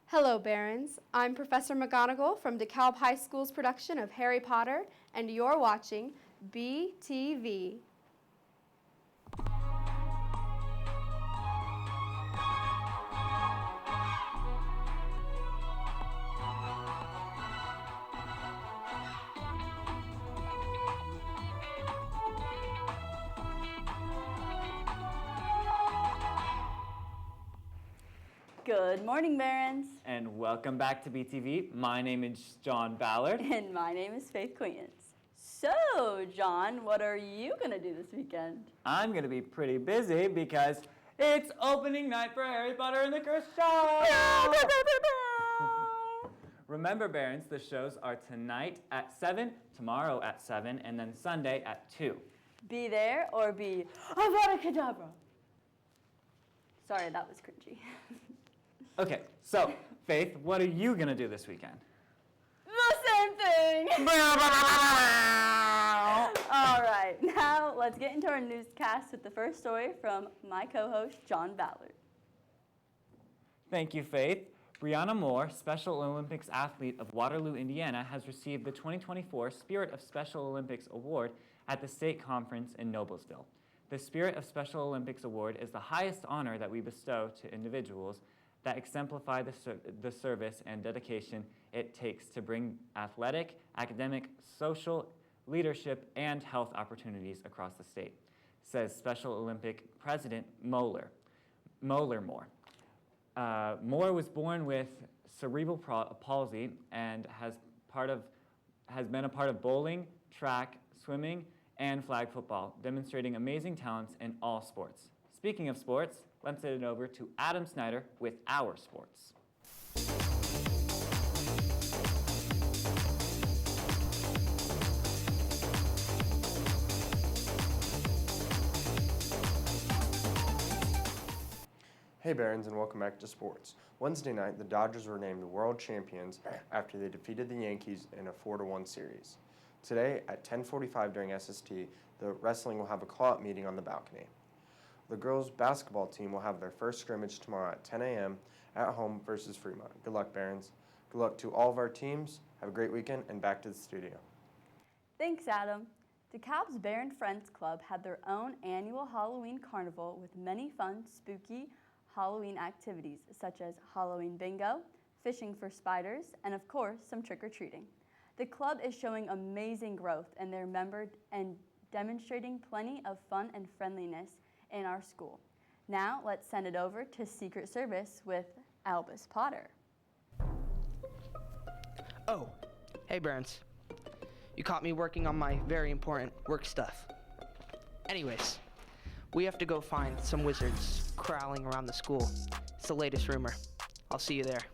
Hello, Barons. I'm Professor McGonagall from DeKalb High School's production of Harry Potter, and you're watching BTV. Good morning, Barons. And welcome back to BTV. My name is John Ballard. And my name is Faith Queens. So, John, what are you going to do this weekend? I'm going to be pretty busy because it's opening night for Harry Potter and the Cursed Child. Remember, Barons, the shows are tonight at 7, tomorrow at 7, and then Sunday at 2. Be there or be Avada Kedavra. Sorry, that was cringy. Okay, so, Faith, what are you going to do this weekend? The same thing! All right, now let's get into our newscast with the first story from my co-host, John Ballard. Thank you, Faith. Brianna Moore, Special Olympics athlete of Waterloo, Indiana, has received the 2024 Spirit of Special Olympics Award at the state conference in Noblesville. The Spirit of Special Olympics Award is the highest honor that we bestow to individuals that exemplify the service and dedication it takes to bring athletic, academic, social, leadership, and health opportunities across the state, says Special Olympic President Moeller Moore. Moore was born with cerebral palsy and has been a part of bowling, track, swimming, and flag football, demonstrating amazing talents in all sports. Speaking of sports, let's send it over to Adam Snyder with Our Sports. Hey Barons, and welcome back to sports. Wednesday night, the Dodgers were named world champions after they defeated the Yankees in a 4-1 series. Today, at 10:45 during SST, the wrestling will have a call-out meeting on the balcony. The girls' basketball team will have their first scrimmage tomorrow at 10 a.m. at home versus Fremont. Good luck, Barons. Good luck to all of our teams. Have a great weekend, and back to the studio. Thanks, Adam. DeKalb's Baron Friends Club had their own annual Halloween carnival with many fun, spooky Halloween activities such as Halloween bingo, fishing for spiders, and of course, some trick-or-treating. The club is showing amazing growth in their members and demonstrating plenty of fun and friendliness in our school. Now, let's send it over to Secret Service with Albus Potter. Oh, hey Barons. You caught me working on my very important work stuff. Anyways, we have to go find some wizards prowling around the school. It's the latest rumor. I'll see you there.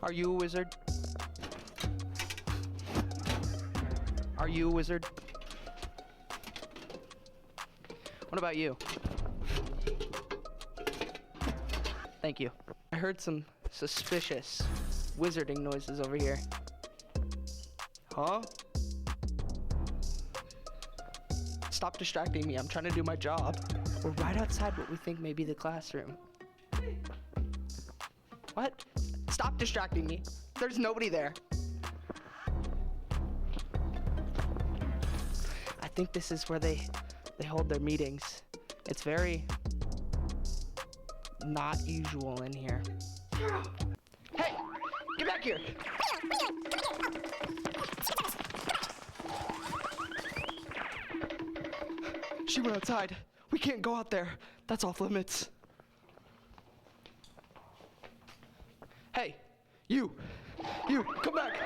Are you a wizard? Are you a wizard? What about you? Thank you. I heard some suspicious wizarding noises over here. Huh? Stop distracting me. I'm trying to do my job. We're right outside what we think may be the classroom. What? Stop distracting me. There's nobody there. I think this is where they hold their meetings. It's very not usual in here. Hey, get back here. She went outside. We can't go out there. That's off limits. Hey, you, come back.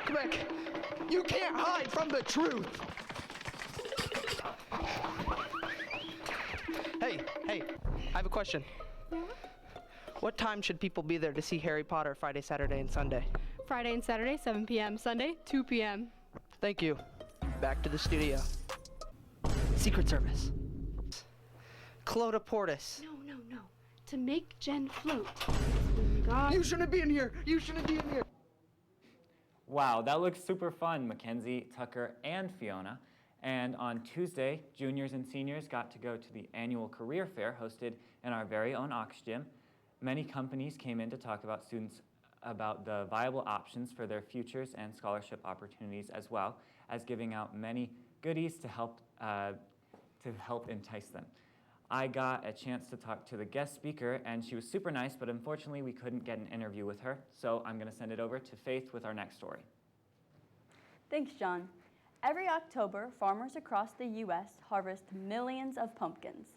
Come back. You can't hide from the truth. Hey, I have a question. What time should people be there to see Harry Potter Friday, Saturday, and Sunday? Friday and Saturday, 7 p.m. Sunday, 2 p.m. Thank you. Back to the studio. Secret Service. Clota Portis. No. To make Jen float. Oh my God. You shouldn't be in here. Wow, that looks super fun, Mackenzie, Tucker, and Fiona. And on Tuesday, juniors and seniors got to go to the annual career fair hosted in our very own Ox Gym. Many companies came in to talk about students about the viable options for their futures and scholarship opportunities, as well as giving out many goodies to help entice them. I got a chance to talk to the guest speaker, and she was super nice, but unfortunately we couldn't get an interview with her, so I'm going to send it over to Faith with our next story. Thanks, John. Every October, farmers across the U.S. harvest millions of pumpkins.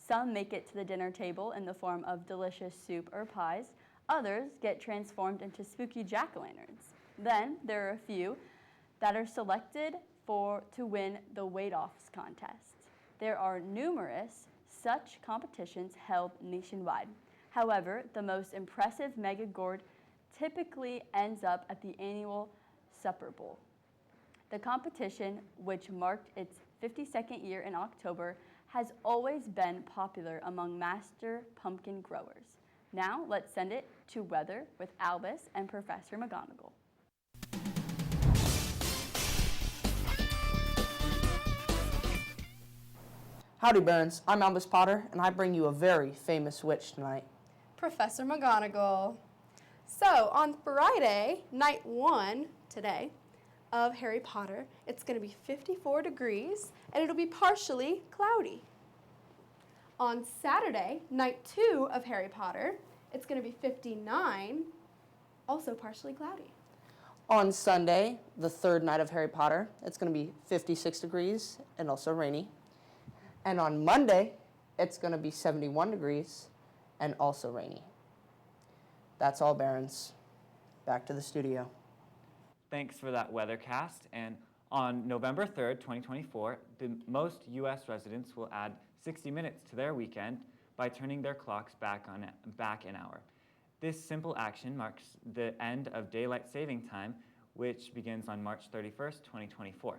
Some make it to the dinner table in the form of delicious soup or pies. Others get transformed into spooky jack-o'-lanterns. Then there are a few that are selected to win the weight-offs contest. There are numerous such competitions held nationwide. However, the most impressive mega gourd typically ends up at the annual Supper Bowl. The competition, which marked its 52nd year in October, has always been popular among master pumpkin growers. Now, let's send it to weather with Albus and Professor McGonagall. Howdy, Barons. I'm Albus Potter, and I bring you a very famous witch tonight. Professor McGonagall. So, on Friday, night 1, today, of Harry Potter, it's going to be 54 degrees, and it'll be partially cloudy. On Saturday, night 2 of Harry Potter, it's going to be 59, also partially cloudy. On Sunday, the third night of Harry Potter, it's going to be 56 degrees and also rainy. And on Monday, it's going to be 71 degrees and also rainy. That's all, Barons. Back to the studio. Thanks for that weathercast. And on November 3rd, 2024, most U.S. residents will add 60 minutes to their weekend by turning their clocks back an hour. This simple action marks the end of daylight saving time, which begins on March 31st, 2024.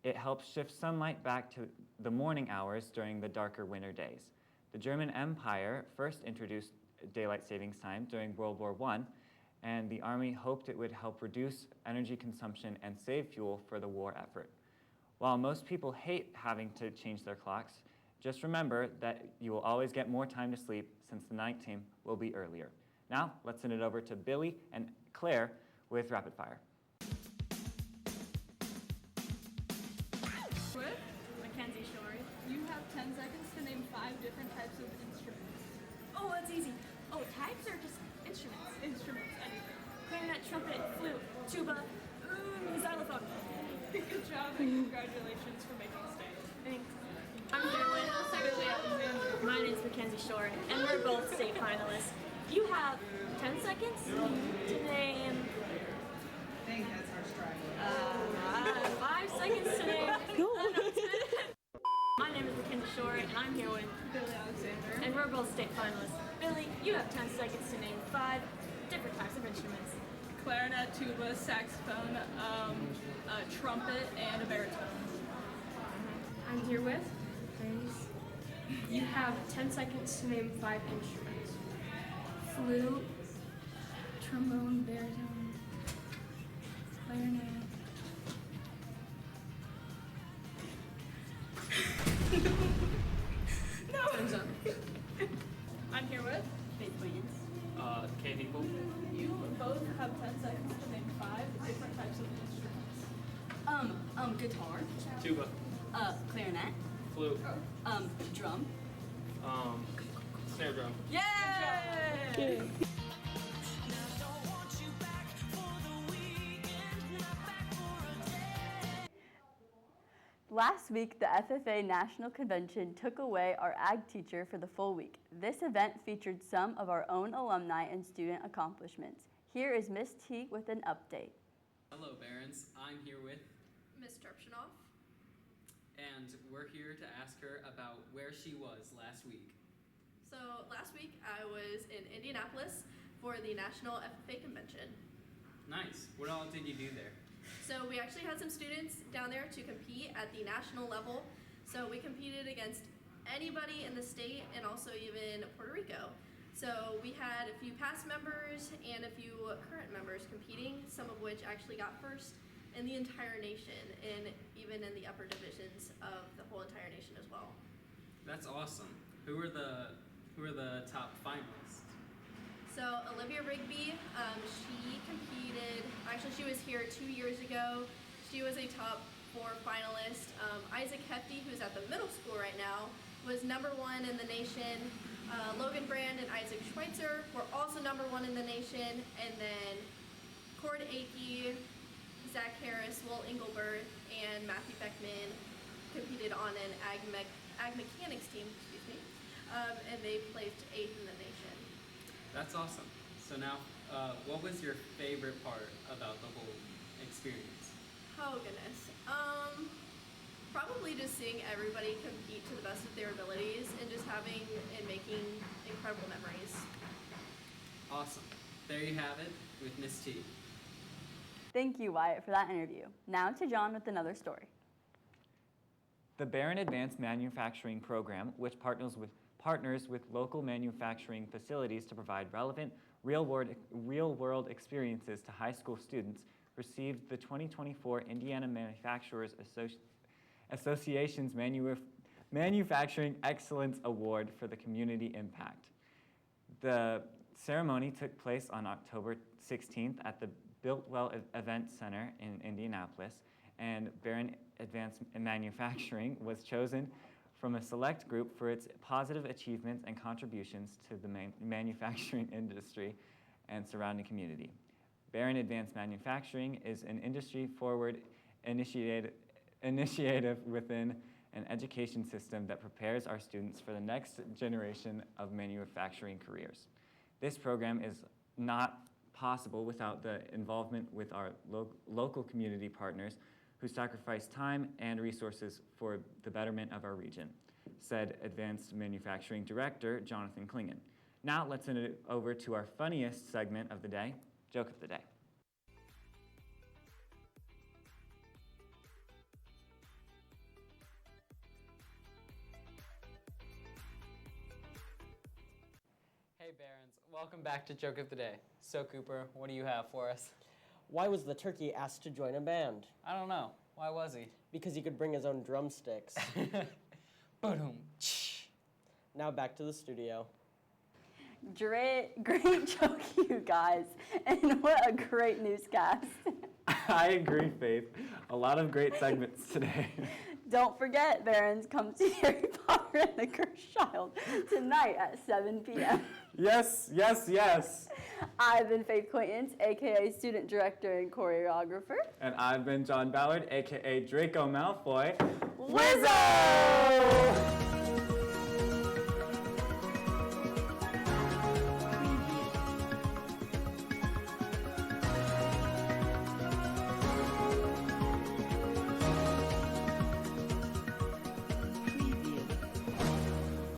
It helps shift sunlight back to the morning hours during the darker winter days. The German Empire first introduced daylight savings time during World War I, and the Army hoped it would help reduce energy consumption and save fuel for the war effort. While most people hate having to change their clocks, just remember that you will always get more time to sleep since the night team will be earlier. Now, let's send it over to Billy and Claire with Rapid Fire. With Mackenzie Shorey. You have 10 seconds to name 5 different types of instruments. Oh, that's easy. Oh, types or just instruments? Instruments, anything. Clarinet, trumpet, flute, tuba, xylophone. Good job and congratulations for making state. Thanks. I'm here with Billy Alexander. my name's Mackenzie Shore, and we're both state finalists. You have 10 seconds to name. I think that's our strike. 5 seconds to name. My name is Mackenzie Shore, and I'm here with Billy Alexander. and we're both state finalists. Billy, you have 10 seconds to name 5 different types of instruments. Clarinet, tuba, saxophone, trumpet, and a baritone. I'm here with Grace. You have 10 seconds to name 5 instruments. Flute, trombone, baritone, clarinet. I'm here with Faith Williams. Katie Poole. you. Both have 10 seconds to name 5 different types of instruments. Guitar, Tuba. clarinet, Flute. drum. Snare drum. Yay! Last week, the FFA National Convention took away our ag teacher for the full week. This event featured some of our own alumni and student accomplishments. Here is Miss T with an update. Hello, Barons. I'm here with, Ms. Terpshinoff. and we're here to ask her about where she was last week. So last week I was in Indianapolis for the National FFA Convention. Nice. What all did you do there? So we actually had some students down there to compete at the national level. So we competed against anybody in the state and also even Puerto Rico. So we had a few past members and a few current members competing, some of which actually got first in the entire nation and even in the upper divisions of the whole entire nation as well. That's awesome. Who are the top finalists? Olivia Rigby. She competed, actually she was here 2 years ago. She was a top 4 finalist. Isaac Hefty, who's at the middle school right now, was number 1 in the nation. Logan Brand and Isaac Schweitzer were also number 1 in the nation. And then Cord Akey, Zach Harris, Will Engelbert, and Matthew Beckman competed on an ag mechanics team, and they placed 8th in the nation. That's awesome. So now, what was your favorite part about the whole experience? Oh goodness. Probably just seeing everybody compete to the best of their abilities and just having and making incredible memories. Awesome. There you have it with Miss T. Thank you, Wyatt, for that interview. Now to John with another story. The Barron Advanced Manufacturing Program, which partners with local manufacturing facilities to provide relevant real-world experiences to high school students, received the 2024 Indiana Manufacturers Association's Manufacturing Excellence Award for the community impact. The ceremony took place on October 16th at the Biltwell Event Center in Indianapolis, and Barron Advanced Manufacturing was chosen from a select group for its positive achievements and contributions to the manufacturing industry and surrounding community. Barron Advanced Manufacturing is an industry-forward initiative within an education system that prepares our students for the next generation of manufacturing careers. This program is not possible without the involvement with our local community partners who sacrifice time and resources for the betterment of our region, said Advanced Manufacturing Director Jonathan Klingen. Now let's send it over to our funniest segment of the day, Joke of the Day. Hey Barons, welcome back to Joke of the Day. So Cooper, what do you have for us? Why was the turkey asked to join a band? I don't know. Why was he? Because he could bring his own drumsticks. Boom. Now back to the studio. Great joke, you guys. And what a great newscast. I agree, Faith. A lot of great segments today. Don't forget, Barons, come see Harry Potter and the Cursed Child tonight at 7 p.m. Yes. I've been Faith Quaintance, a.k.a. student director and choreographer. And I've been John Ballard, a.k.a. Draco Malfoy. Wizzo!